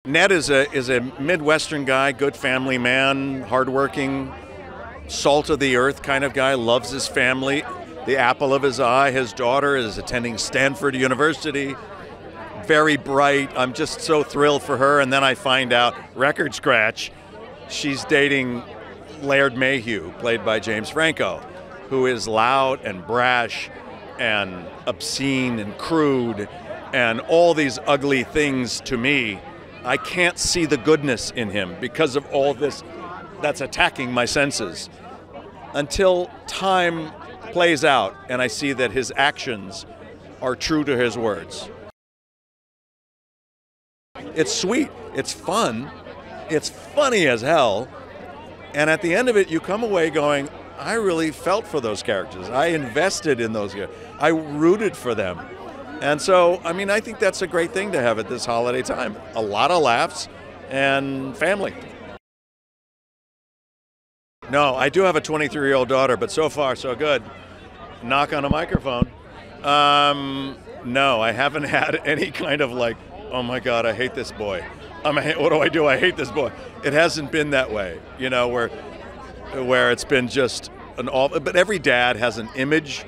Ned is a Midwestern guy, good family man, hardworking, salt of the earth kind of guy, loves his family, the apple of his eye. His daughter is attending Stanford University, very bright. I'm just so thrilled for her. And then I find out, record scratch, she's dating Laird Mayhew, played by James Franco, who is loud and brash and obscene and crude and all these ugly things to me. I can't see the goodness in him because of all this that's attacking my senses. Until time plays out and I see that his actions are true to his words. It's sweet, it's fun, it's funny as hell, and at the end of it you come away going, I really felt for those characters. I invested in those characters. I rooted for them. And so, I mean, I think that's a great thing to have at this holiday time. A lot of laughs and family. No, I do have a 23-year-old daughter, but so far, so good. Knock on a microphone. No, I haven't had any kind of like, oh my God, I hate this boy. What do? I hate this boy. It hasn't been that way, you know, where it's been just an all. But every dad has an image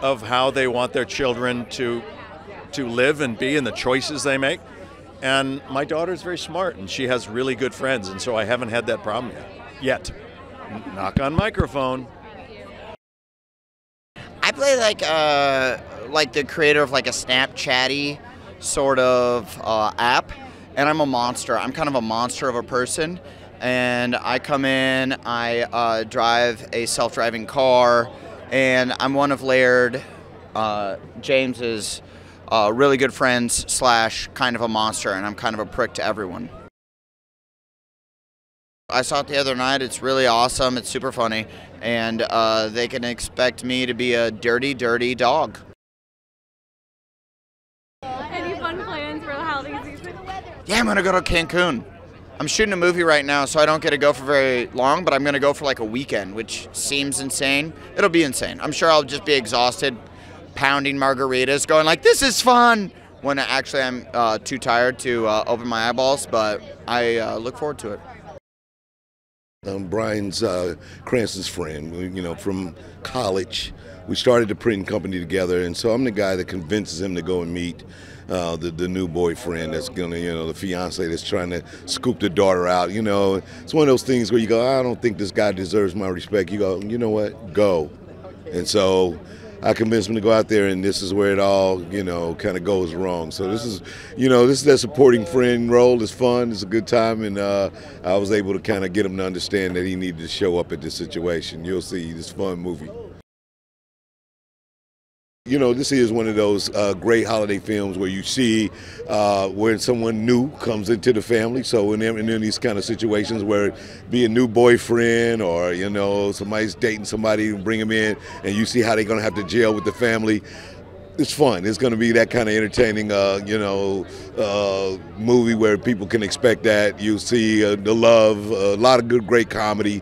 of how they want their children to live and be and the choices they make. And my daughter's very smart and she has really good friends, and so I haven't had that problem yet. Knock on microphone. I play like the creator of like a Snapchatty sort of app, and I'm a monster. I'm kind of a monster of a person, and I come in, I drive a self-driving car, and I'm one of Laird James's really good friends / kind of a monster, and I'm kind of a prick to everyone. I saw it the other night. It's really awesome. It's super funny, and they can expect me to be a dirty, dirty dog. Any fun plans for the holiday season? Yeah, I'm gonna go to Cancun. I'm shooting a movie right now, so I don't get to go for very long, but I'm gonna go for like a weekend, which seems insane. It'll be insane. I'm sure I'll just be exhausted, pounding margaritas, going like, this is fun, when actually I'm too tired to open my eyeballs, but I look forward to it. Bryan's Cranston's friend, you know, from college. We started the printing company together, and so I'm the guy that convinces him to go and meet the new boyfriend that's gonna, you know, the fiance that's trying to scoop the daughter out. You know, it's one of those things where you go, I don't think this guy deserves my respect. You go, you know what, go. And so I convinced him to go out there, and this is where it all, you know, kind of goes wrong. So this is, you know, this is that supporting friend role. It's fun. It's a good time, and I was able to kind of get him to understand that he needed to show up at this situation. You'll see, this fun movie. You know, this is one of those great holiday films where you see when someone new comes into the family. So in these kind of situations where it be a new boyfriend or, you know, somebody's dating somebody and bring them in, and you see how they're going to have to gel with the family. It's fun. It's going to be that kind of entertaining, you know, movie where people can expect that. You'll see the love, a lot of good, great comedy.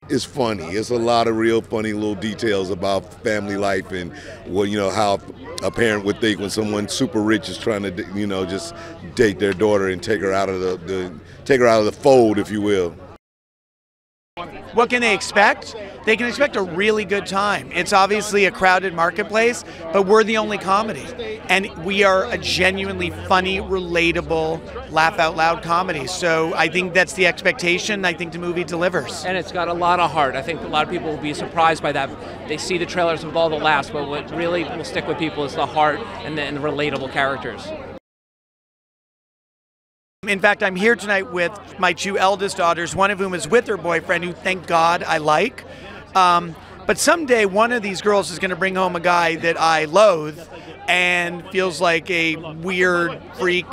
It's funny. It's a lot of real funny little details about family life and what, you know, how a parent would think when someone super rich is trying to, you know, just date their daughter and take her out of the fold, if you will. What can they expect? They can expect a really good time. It's obviously a crowded marketplace, but we're the only comedy. And we are a genuinely funny, relatable, laugh out loud comedy. So I think that's the expectation. I think the movie delivers. And it's got a lot of heart. I think a lot of people will be surprised by that. They see the trailers with all the laughs, but what really will stick with people is the heart and the relatable characters. In fact, I'm here tonight with my two eldest daughters, one of whom is with her boyfriend, who, thank God, I like. But someday, one of these girls is going to bring home a guy that I loathe and feels like a weird, freak,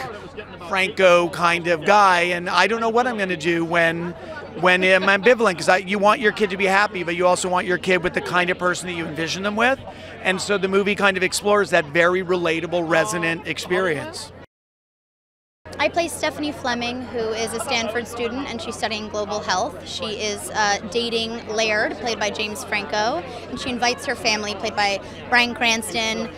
Franco kind of guy. And I don't know what I'm going to do when I'm ambivalent, because you want your kid to be happy, but you also want your kid with the kind of person that you envision them with. And so the movie kind of explores that very relatable, resonant experience. I play Stephanie Fleming, who is a Stanford student, and she's studying global health. She is dating Laird, played by James Franco, and she invites her family, played by Bryan Cranston,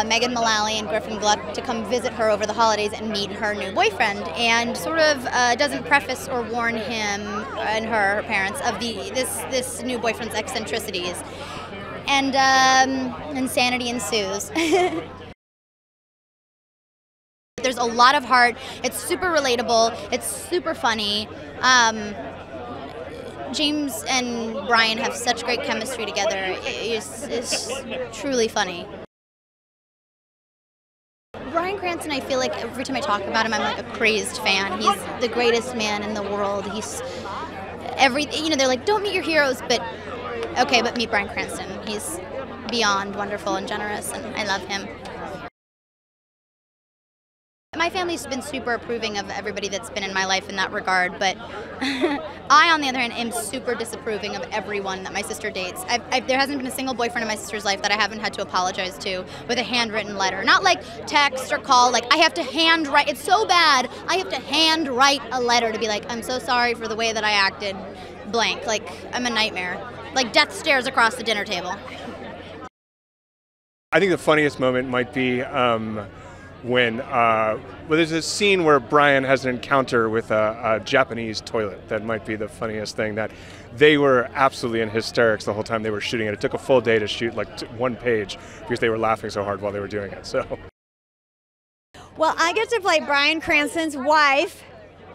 Megan Mullally, and Griffin Gluck, to come visit her over the holidays and meet her new boyfriend, and sort of doesn't preface or warn him and her parents of this new boyfriend's eccentricities. And insanity ensues. There's a lot of heart. It's super relatable. It's super funny. James and Bryan have such great chemistry together. It's truly funny. Bryan Cranston, I feel like every time I talk about him, I'm like a crazed fan. He's the greatest man in the world. He's everything. You know, they're like, don't meet your heroes, but okay, but meet Bryan Cranston. He's beyond wonderful and generous, and I love him. My family's been super approving of everybody that's been in my life in that regard, but I, on the other hand, am super disapproving of everyone that my sister dates. There hasn't been a single boyfriend in my sister's life that I haven't had to apologize to with a handwritten letter. Not like text or call, like I have to handwrite. It's so bad, I have to handwrite a letter to be like, I'm so sorry for the way that I acted, blank. Like, I'm a nightmare. Like death stares across the dinner table. I think the funniest moment might be when there's a scene where Bryan has an encounter with a Japanese toilet. That might be the funniest thing. That they were absolutely in hysterics the whole time they were shooting it. It took a full day to shoot like one page because they were laughing so hard while they were doing it. So, well, I get to play Bryan Cranston's wife.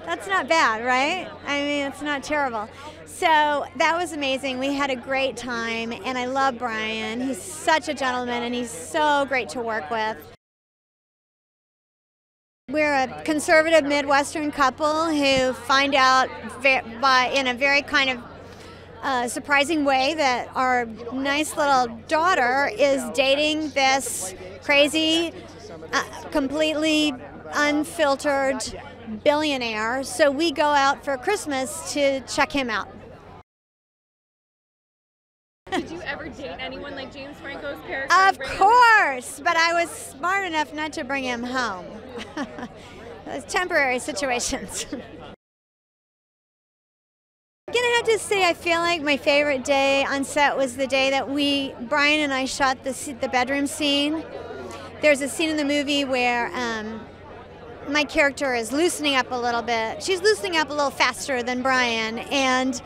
That's not bad, right? I mean, it's not terrible. So that was amazing. We had a great time, and I love Bryan. He's such a gentleman, and he's so great to work with. We're a conservative Midwestern couple who find out in a very kind of surprising way that our nice little daughter is dating this crazy, completely unfiltered billionaire. So we go out for Christmas to check him out. Did you ever date anyone like James Franco's character? Of course, but I was smart enough not to bring him home. Those temporary situations. I'm gonna have to say I feel like my favorite day on set was the day that Bryan and I shot the bedroom scene. There's a scene in the movie where my character is loosening up a little bit. She's loosening up a little faster than Bryan, and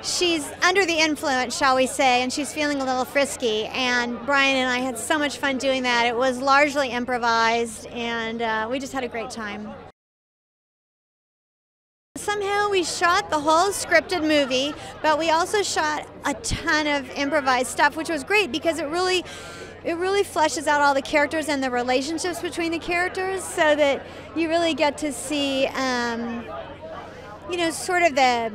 she's under the influence, shall we say, and she's feeling a little frisky. And Bryan and I had so much fun doing that. It was largely improvised, and we just had a great time. Somehow we shot the whole scripted movie, but we also shot a ton of improvised stuff, which was great because it really fleshes out all the characters and the relationships between the characters, so that you really get to see, sort of the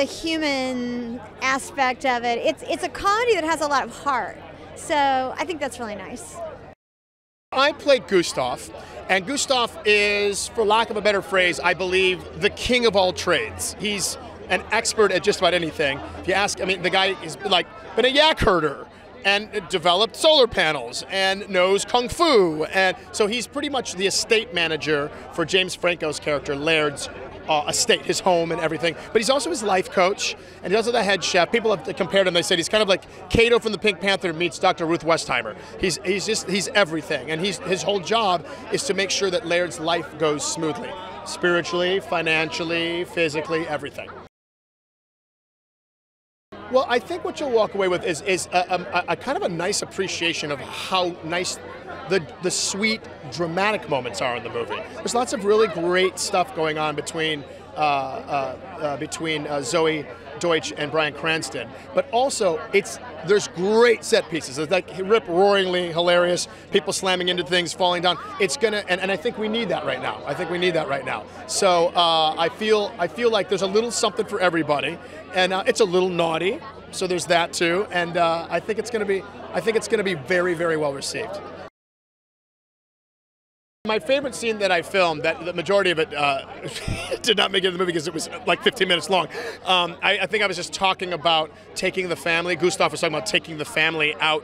human aspect of it. It's a comedy that has a lot of heart, so I think that's really nice. I played Gustav, and Gustav is, for lack of a better phrase, I believe, the king of all trades. He's an expert at just about anything. If you ask, I mean, the guy has been a yak herder and developed solar panels and knows kung fu, and so he's pretty much the estate manager for James Franco's character Laird's estate, his home and everything. But he's also his life coach, and he's also the head chef. People have compared him. They said he's kind of like Kato from the Pink Panther meets Dr. Ruth Westheimer. He's everything, and his whole job is to make sure that Laird's life goes smoothly, spiritually, financially, physically, everything. Well, I think what you'll walk away with is a kind of a nice appreciation of how nice the sweet, dramatic moments are in the movie. There's lots of really great stuff going on between Zoey, Deutch, and Bryan Cranston, but also there's great set pieces. It's like rip-roaringly hilarious, people slamming into things, falling down. And I think we need that right now. So I feel like there's a little something for everybody, and it's a little naughty, so there's that too. And I think it's going to be very, very well received. My favorite scene that I filmed, that the majority of it did not make it in the movie because it was like 15 minutes long. I think I was just talking about taking the family. Gustav was talking about taking the family out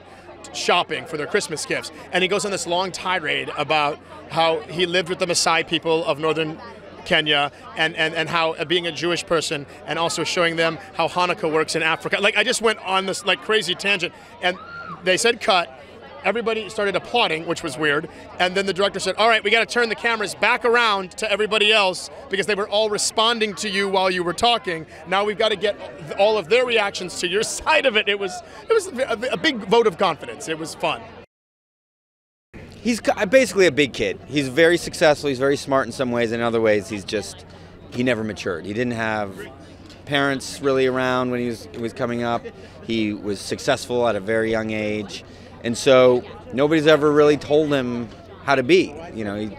shopping for their Christmas gifts. And he goes on this long tirade about how he lived with the Maasai people of northern Kenya and how being a Jewish person, and also showing them how Hanukkah works in Africa. Like, I just went on this like crazy tangent, and they said cut. Everybody started applauding, which was weird. And then the director said, all right, we got to turn the cameras back around to everybody else because they were all responding to you while you were talking. Now we've got to get all of their reactions to your side of it. It was a big vote of confidence. It was fun. He's basically a big kid. He's very successful. He's very smart in some ways. In other ways, he never matured. He didn't have parents really around when he was coming up. He was successful at a very young age. And so nobody's ever really told him how to be, you know,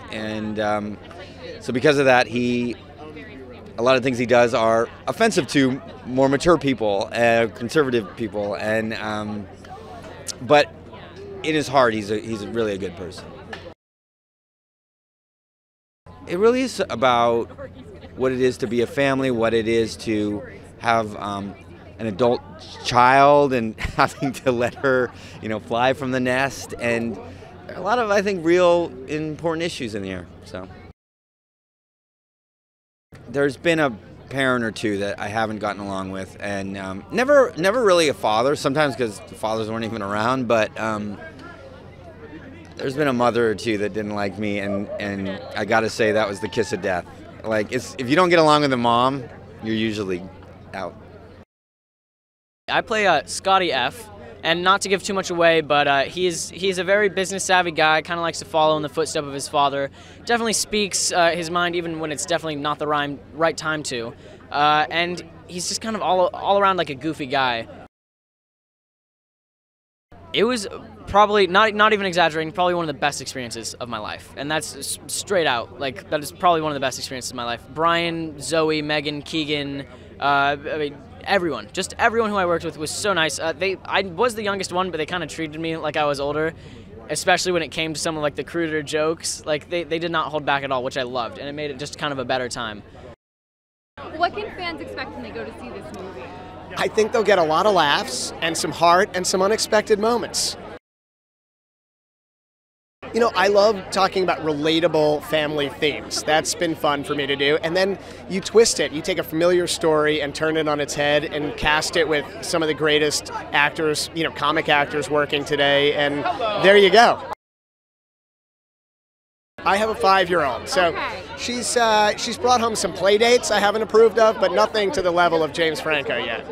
so because of that, a lot of things he does are offensive to more mature people, conservative people, and but in his heart, he's really a good person. It really is about what it is to be a family, what it is to have an adult child and having to let her, you know, fly from the nest, and there are a lot of, I think, real important issues in the air. So there's been a parent or two that I haven't gotten along with, and never really a father. Sometimes because the fathers weren't even around, but there's been a mother or two that didn't like me, and I got to say that was the kiss of death. Like, if you don't get along with a mom, you're usually out. I play Scotty F, and not to give too much away, but he's a very business-savvy guy, kind of likes to follow in the footsteps of his father. Definitely speaks his mind even when it's definitely not the right time to. And he's just kind of all around like a goofy guy. It was probably, not even exaggerating, probably one of the best experiences of my life. And that's straight out, like, that is probably one of the best experiences of my life. Bryan, Zoey, Megan, Keegan, I mean, everyone who I worked with was so nice. I was the youngest one, but they kind of treated me like I was older, especially when it came to some of like the cruder jokes. Like they did not hold back at all, which I loved, and it made it just kind of a better time. What can fans expect when they go to see this movie? I think they'll get a lot of laughs and some heart and some unexpected moments. You know, I love talking about relatable family themes. That's been fun for me to do. And then you twist it. You take a familiar story and turn it on its head and cast it with some of the greatest actors, you know, comic actors working today. And there you go. I have a 5-year-old, so she's brought home some play dates I haven't approved of, but nothing to the level of James Franco yet.